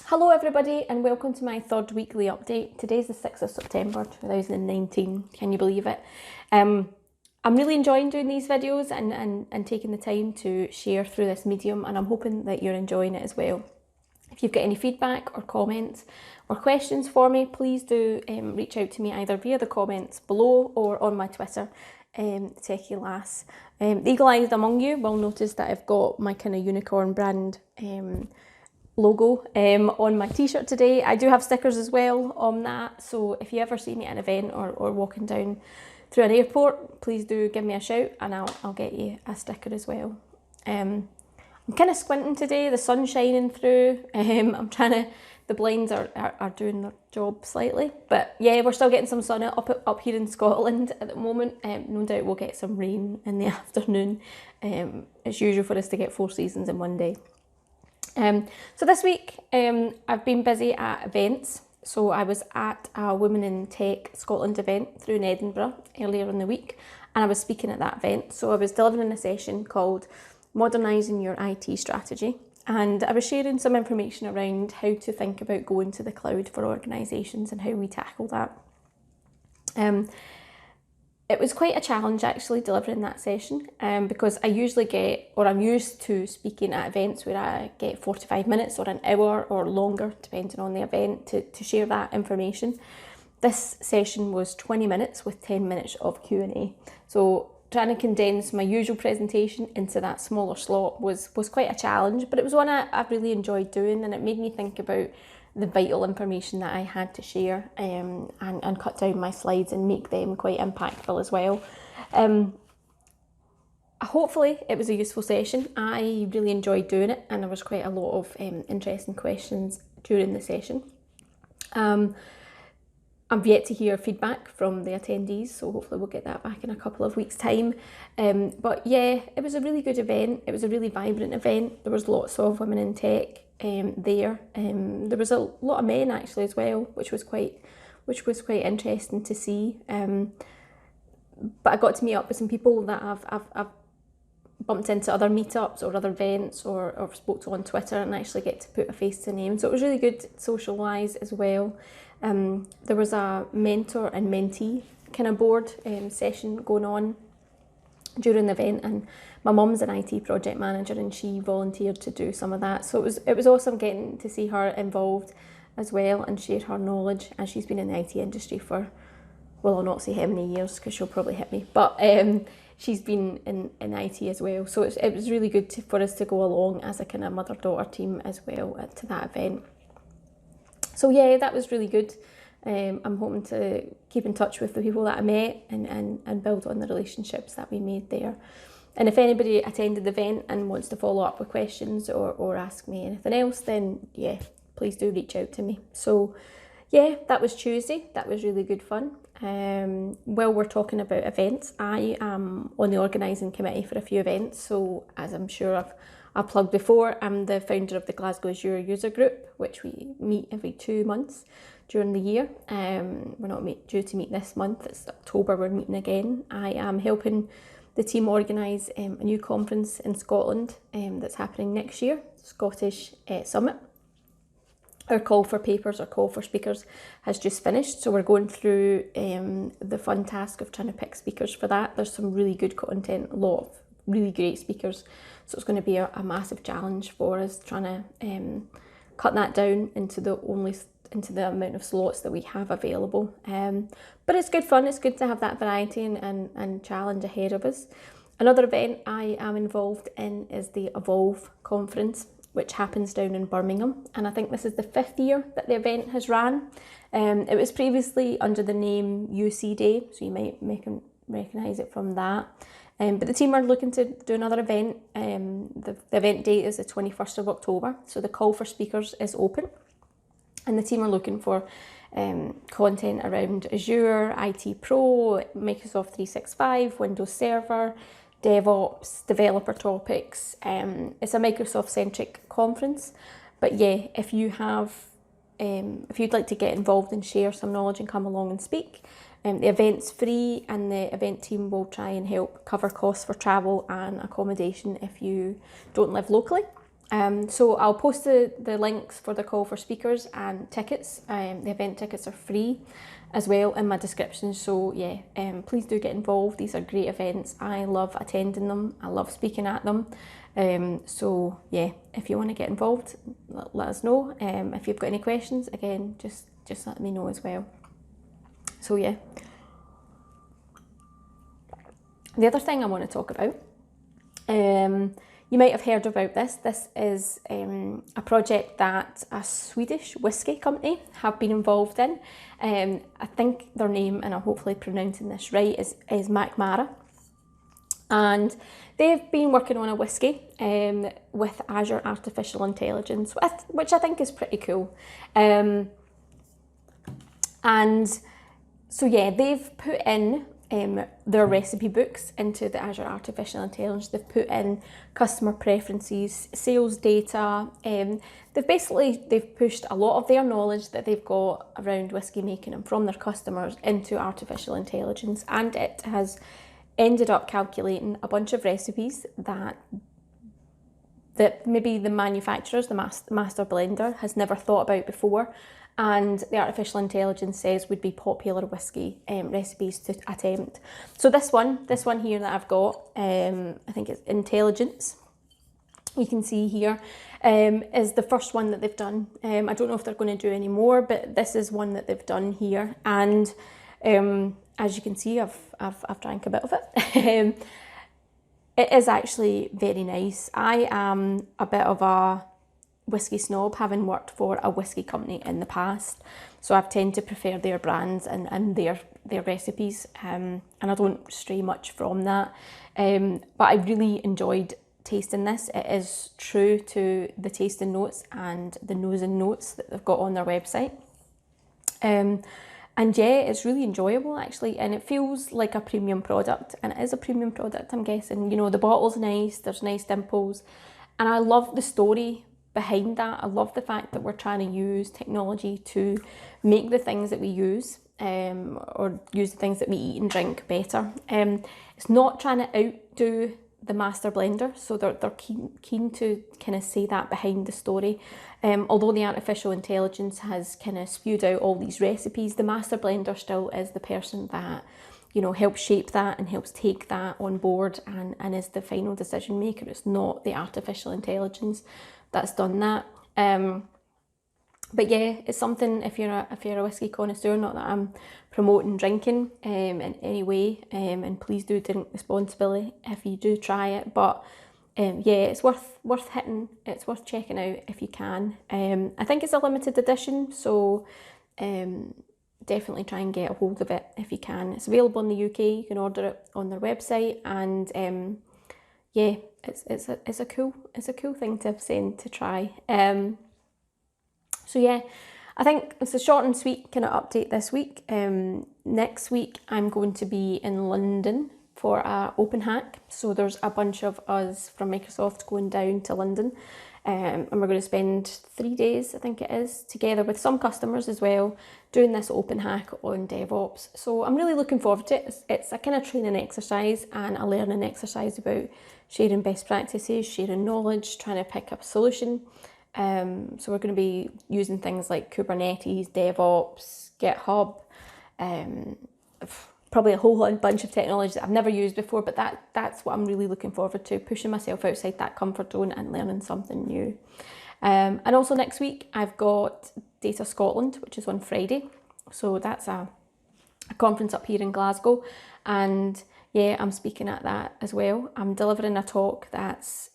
Hello everybody and welcome to my third weekly update. Today's the 6th of September 2019, can you believe it? I'm really enjoying doing these videos and taking the time to share through this medium, and I'm hoping that you're enjoying it as well. If you've got any feedback or comments or questions for me, please do reach out to me either via the comments below or on my Twitter, Techie Lass. The eagle-eyed among you will notice that I've got my kind of unicorn brand logo on my t-shirt today. I do have stickers as well on that, so if you ever see me at an event or walking down through an airport, please do give me a shout and I'll get you a sticker as well. I'm kind of squinting today, the sun's shining through. The blinds are doing their job slightly, but yeah, we're still getting some sun up here in Scotland at the moment. No doubt we'll get some rain in the afternoon. It's usual for us to get 4 seasons in one day. So this week I've been busy at events. So I was at a Women in Tech Scotland event through in Edinburgh earlier in the week, and I was speaking at that event. So I was delivering a session called Modernising Your IT Strategy, and I was sharing some information around how to think about going to the cloud for organisations and how we tackle that. It was quite a challenge actually delivering that session because I'm used to speaking at events where I get 45 minutes or an hour or longer depending on the event to share that information. This session was 20 minutes with 10 minutes of Q&A. So trying to condense my usual presentation into that smaller slot was quite a challenge, but it was one I really enjoyed doing, and it made me think about the vital information that I had to share and cut down my slides and make them quite impactful as well. Hopefully it was a useful session. I really enjoyed doing it, and there was quite a lot of interesting questions during the session. I've yet to hear feedback from the attendees, so hopefully we'll get that back in a couple of weeks' time. But yeah, it was a really good event. It was a really vibrant event. There was lots of women in tech there. There was a lot of men actually as well, which was quite interesting to see. But I got to meet up with some people that I've bumped into other meetups or other events or spoke to on Twitter, and actually get to put a face to a name. So it was really good social-wise as well. There was a mentor and mentee kind of board session going on during the event, and my mum's an IT project manager and she volunteered to do some of that. So it was awesome getting to see her involved as well and share her knowledge, and she's been in the IT industry for, well, I'll not say how many years because she'll probably hit me, but she's been in IT as well. So it was really good for us to go along as a kind of mother-daughter team as well to that event. So yeah, that was really good. I'm hoping to keep in touch with the people that I met and build on the relationships that we made there. And if anybody attended the event and wants to follow up with questions or ask me anything else, then yeah, please do reach out to me. So yeah, that was Tuesday. That was really good fun. While we're talking about events, I am on the organising committee for a few events. So as I'm sure I've plugged before, I'm the founder of the Glasgow Azure user group, which we meet every 2 months during the year. We're not due to meet this month, it's October, we're meeting again. I am helping the team organise a new conference in Scotland that's happening next year, Scottish Summit. Our call for papers, our call for speakers has just finished, so we're going through the fun task of trying to pick speakers for that. There's some really good content, a lot of really great speakers, so it's going to be a massive challenge for us trying to cut that down into the amount of slots that we have available. But it's good fun. It's good to have that variety and challenge ahead of us. Another event I am involved in is the Evolve conference, which happens down in Birmingham, and I think this is the 5th year that the event has ran. It was previously under the name UC Day, so you might recognise it from that. But the team are looking to do another event. The event date is the 21st of October, so the call for speakers is open. And the team are looking for content around Azure, IT Pro, Microsoft 365, Windows Server, DevOps, developer topics. It's a Microsoft-centric conference, but yeah, if you'd like to get involved and share some knowledge and come along and speak, the event's free, and the event team will try and help cover costs for travel and accommodation if you don't live locally. So I'll post the links for the call for speakers and tickets. The event tickets are free as well in my description. So yeah, please do get involved. These are great events. I love attending them. I love speaking at them. So yeah, if you want to get involved, let us know. If you've got any questions, again, just let me know as well. So yeah. The other thing I want to talk about, you might have heard about this. This is a project that a Swedish whiskey company have been involved in. I think their name, and I'm hopefully pronouncing this right, is McMara. And they've been working on a whiskey with Azure Artificial Intelligence, which I think is pretty cool. And so yeah, they've put in their recipe books into the Azure Artificial Intelligence. They've put in customer preferences, sales data. They've pushed a lot of their knowledge that they've got around whiskey making and from their customers into artificial intelligence, and it has ended up calculating a bunch of recipes that maybe the manufacturers, the master blender, has never thought about before, and the artificial intelligence says would be popular whiskey recipes to attempt. So this one here that I've got, I think it's Intelligence, you can see here, is the first one that they've done. I don't know if they're going to do any more, but this is one that they've done here, and as you can see, I've drank a bit of it. It is actually very nice. I am a bit of a whiskey snob, having worked for a whiskey company in the past, so I tend to prefer their brands and their recipes, and I don't stray much from that. But I really enjoyed tasting this. It is true to the tasting notes and the nosing notes that they've got on their website. And yeah, it's really enjoyable actually, and it feels like a premium product, and it is a premium product, I'm guessing. You know, the bottle's nice, there's nice dimples, and I love the story behind that. I love the fact that we're trying to use technology to make the things that we use, or use the things that we eat and drink better. It's not trying to outdo the master blender, so they're keen to kind of say that behind the story. Although the artificial intelligence has kind of spewed out all these recipes, the master blender still is the person that, you know, helps shape that and helps take that on board and is the final decision maker. It's not the artificial intelligence that's done that. But yeah, it's something, if you're a whiskey connoisseur, not that I'm promoting drinking in any way, and please do drink responsibly if you do try it. But yeah, it's worth hitting. It's worth checking out if you can. I think it's a limited edition, so definitely try and get a hold of it if you can. It's available in the UK. You can order it on their website, and yeah, it's a cool thing to have seen to try. So yeah, I think it's a short and sweet kind of update this week. Next week I'm going to be in London for a open hack. So there's a bunch of us from Microsoft going down to London, and we're going to spend 3 days, I think it is, together with some customers as well, doing this open hack on DevOps. So I'm really looking forward to it. It's a kind of training exercise and a learning exercise about sharing best practices, sharing knowledge, trying to pick up a solution. So we're going to be using things like Kubernetes, DevOps, GitHub, probably a whole bunch of technology that I've never used before, but that's what I'm really looking forward to, pushing myself outside that comfort zone and learning something new. And also next week I've got Data Scotland, which is on Friday. So that's a conference up here in Glasgow, and yeah, I'm speaking at that as well. I'm delivering a talk that's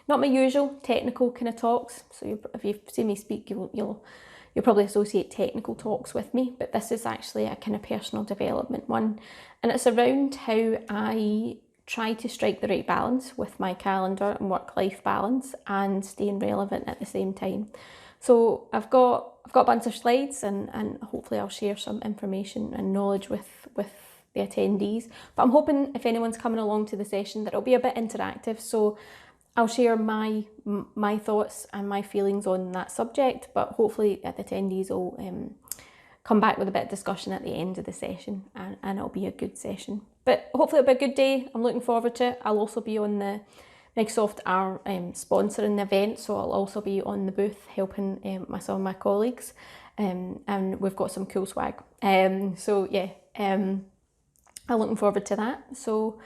not my usual technical kind of talks. So if you've seen me speak, you'll probably associate technical talks with me, but this is actually a kind of personal development one, and it's around how I try to strike the right balance with my calendar and work-life balance and staying relevant at the same time. So I've got a bunch of slides, and hopefully I'll share some information and knowledge with the attendees. But I'm hoping if anyone's coming along to the session that it'll be a bit interactive. So I'll share my thoughts and my feelings on that subject, but hopefully the attendees will come back with a bit of discussion at the end of the session, and it'll be a good session. But hopefully it'll be a good day. I'm looking forward to it. I'll also be on the Microsoft are sponsoring the event, so I'll also be on the booth helping some of my colleagues, and we've got some cool swag. So yeah, I'm looking forward to that. So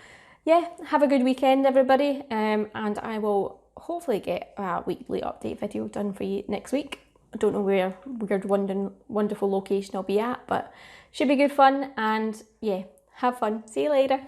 yeah, have a good weekend, everybody, and I will hopefully get a weekly update video done for you next week. I don't know where weird, wonderful location I'll be at, but should be good fun, and yeah, have fun. See you later.